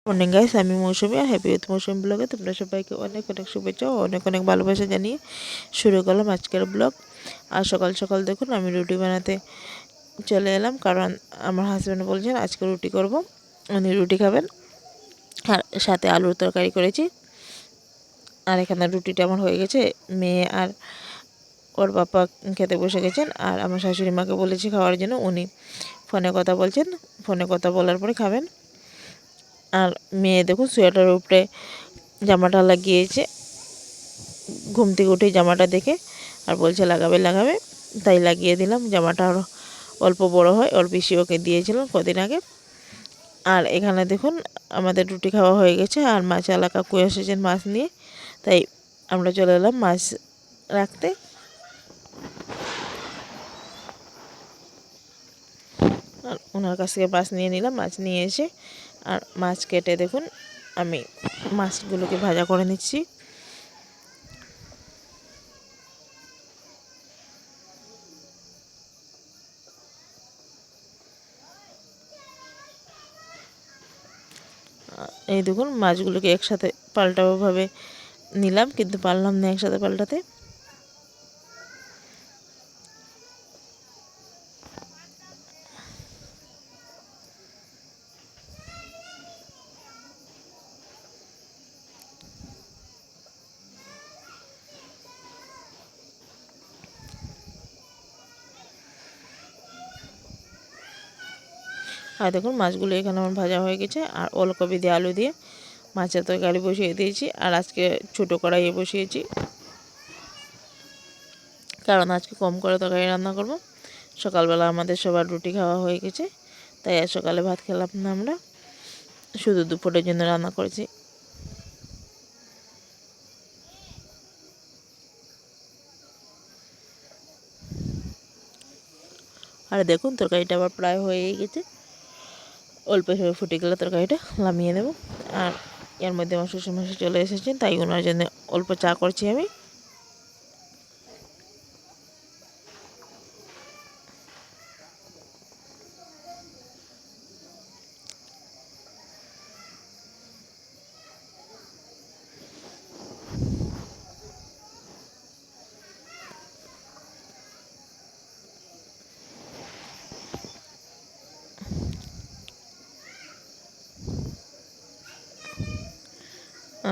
Morning guys, আমি মৌসুমি আর happy with মৌসুমি ব্লগে তোমরা সবাইকে অনেক অনেক শুভেচ্ছা ও অনেক অনেক ভালোবাসা জানিয়ে শুরু করলাম আজকের ব্লগ। আর সকাল সকাল দেখুন আমি রুটি বানাতে চলে এলাম, কারণ আমার হাজব্যান্ড বলছেন আজকে রুটি করব, উনি রুটি খাবেন। আর সাথে আলুর তরকারি করেছি। আর এখানে রুটিটা আমার হয়ে গেছে, মেয়ে আর ওর বাবা খেতে বসে গেছেন। আর আমার শাশুড়ি মাকে বলেছি খাওয়ার জন্য, উনি ফোনে কথা বলছেন, ফোনে কথা বলার পরে খাবেন। আর মেয়ে দেখুন সোয়েটারের উপরে জামাটা লাগিয়েছে, ঘুম থেকে উঠে জামাটা দেখে আর বলছে লাগাবে লাগাবে, তাই লাগিয়ে দিলাম। জামাটা আরও অল্প বড় হয়, ওর পিসি ওকে দিয়েছিলাম কদিন আগে। আর এখানে দেখুন আমাদের রুটি খাওয়া হয়ে গেছে, আর মাছ আলা কাকু এসেছেন মাছ নিয়ে, তাই আমরা চলে এলাম মাছ রাখতে। আর ওনার কাছ থেকে মাছ নিয়ে নিলাম, মাছ নিয়ে এসে আর মাছ কেটে দেখুন আমি মাছগুলোকে ভাজা করে নিচ্ছি। এই দেখুন মাছগুলোকে একসাথে পাল্টাবোভাবে নিলাম, কিন্তু পারলাম না একসাথে পাল্টাতে। আর দেখুন মাছগুলো এখানে আমার ভাজা হয়ে গেছে। আর ওলকপি দিয়ে আলু দিয়ে মাছের তরকারি বসিয়ে দিয়েছি। আর আজকে ছোটো কড়াইয়ে বসিয়েছি, কারণ আজকে কম করে তরকারি রান্না করব। সকালবেলা আমাদের সবার রুটি খাওয়া হয়ে গেছে, তাই আর সকালে ভাত খেলাম না আমরা, শুধু দুপুরের জন্য রান্না করেছি। আর দেখুন তরকারিটা আবার প্রায় হয়েই গেছে, অল্প সময় ফুটে গেলে তরকারিটা নামিয়ে দেবো। আর এর মধ্যে আমার শ্বশুরমশাই চলে এসেছেন, তাই ওনার জন্য অল্প চা করছি আমি।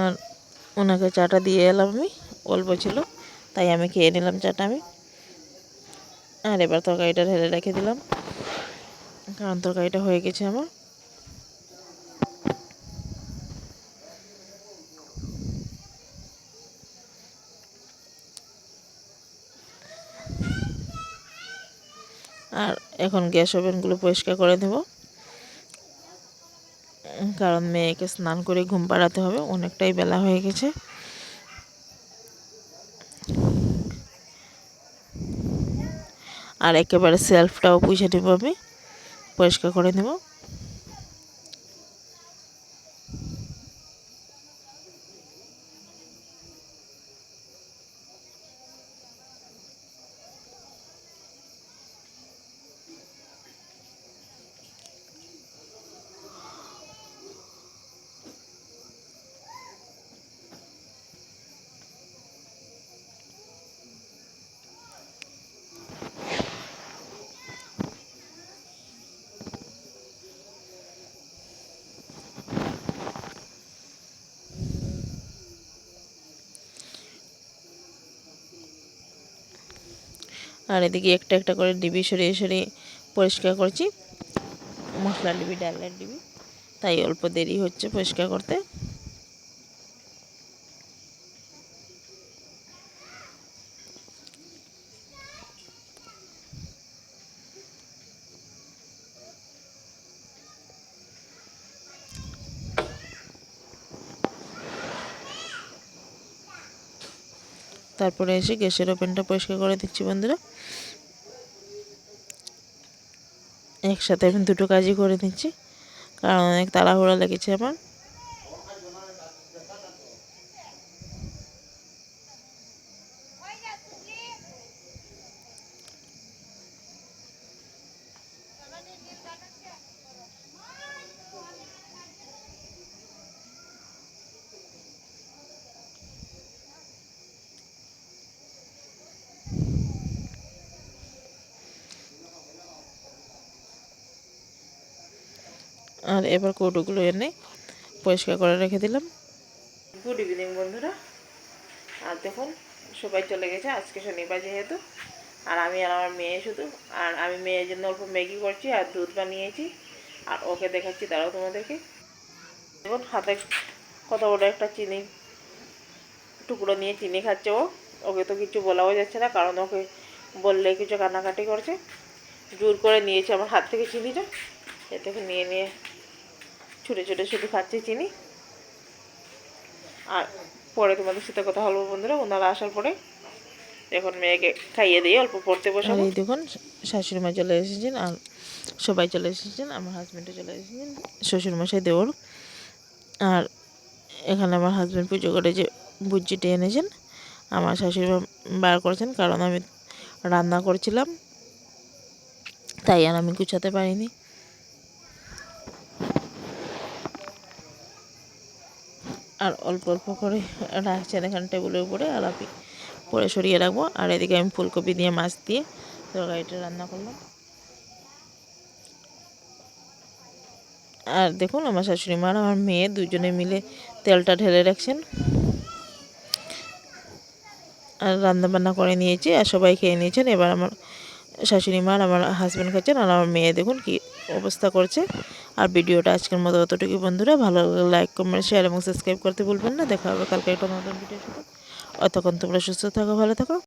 আর ওনাকে চাটা দিয়ে এলাম আমি, অল্প ছিল তাই আমি খেয়ে নিলাম চাটা আমি। আর এবার তরকারিটা ঢেলে রেখে দিলাম, কারণ তরকারিটা হয়ে গেছে আমার। আর এখন গ্যাস ওভেনগুলো পরিষ্কার করে দেব, কারণ মেয়েকে স্নান করে ঘুম পাড়াতে হবে, অনেকটাই বেলা হয়ে গেছে। আর একেবারে সেলফটাও পুছে নেব, আমি পরিষ্কার করে নেব। আর এদিকে একটা একটা করে ডিবি সরিয়ে সরিয়ে পরিষ্কার করছি, মশলার ডিবি ডালের ডিবি, তাই অল্প দেরি হচ্ছে পরিষ্কার করতে। তারপরে এসে গ্যাসের ওভেনটা পরিষ্কার করে দিচ্ছি বন্ধুরা। একসাথে আমি দুটো কাজই করে দিচ্ছি, কারণ অনেক তাড়াহুড়া লেগেছে আমার। আর এবার কৌটোগুলো এনে পরিষ্কার করে রেখে দিলাম। গুড ইভিনিং বন্ধুরা। আর দেখুন সবাই চলে গেছে আজকে শনিবার যেহেতু, আর আমি আর আমার মেয়ে শুধু। আর আমি মেয়ের জন্য অল্প ম্যাগি করছি আর দুধ বানিয়েছি, আর ওকে দেখাচ্ছি তারাও তোমাদেরকে। দেখুন হাতে কত বড় একটা চিনি টুকরো নিয়ে চিনি খাচ্ছে ও। ওকে তো কিছু বলাও যাচ্ছে না, কারণ ওকে বললে কিছু কান্নাকাটি করছে। জোর করে নিয়েছে আমার হাত থেকে চিনিটা, এ থেকে নিয়ে নিয়ে ছুটে ছুটে শুধু খাচ্ছে চিনি। আর পরে তোমাদের সাথে কথা বলবো বন্ধুরা ওনারা আসার পরে। এখন মেয়েকে খাইয়ে দিয়ে অল্প পড়তে বসাবো। এই দেখুন শাশুড়ি মা চলে এসেছেন আর সবাই চলে এসেছেন, আমার হাজব্যান্ডও চলে এসেছেন, শ্বশুরমশাই দেওর। আর এখানে আমার হাজব্যান্ড পুজো করে যে বুজ্জিটি এনেছেন আমার শাশুড়ি মা বার করেছেন, কারণ আমি রান্না করছিলাম তাই আর আমি গুছাতে পারিনি। আর অল্প অল্প করে রাখছেন এখানে টেবিলের উপরে, আর আমি পরে সরিয়ে রাখবো। আর এদিকে আমি ফুলকপি দিয়ে মাছ দিয়ে তরকারিটা রান্না করলাম। আর দেখুন আমার শাশুড়ি মা আর আমার মেয়ে দুজনে মিলে তেলটা ঢেলে রাখছেন। আর রান্না বান্না করে নিয়েছি আর সবাই খেয়ে নিয়েছেন। এবার আমার শাশুড়ি মা আর আমার হাজব্যান্ড খাচ্ছেন, আর আমার মেয়ে দেখুন কি অবস্থা করছে। আর ভিডিওটা আজকের মতো অতটুকু বন্ধুরা, ভালো লাগলে লাইক কমেন্ট শেয়ার এবং সাবস্ক্রাইব করতে ভুলবেন না। দেখা হবে কালকে একটা নতুন ভিডিওর সাথে। অতক্ষণ তোমরা সুস্থ থাকো, ভালো থাকো।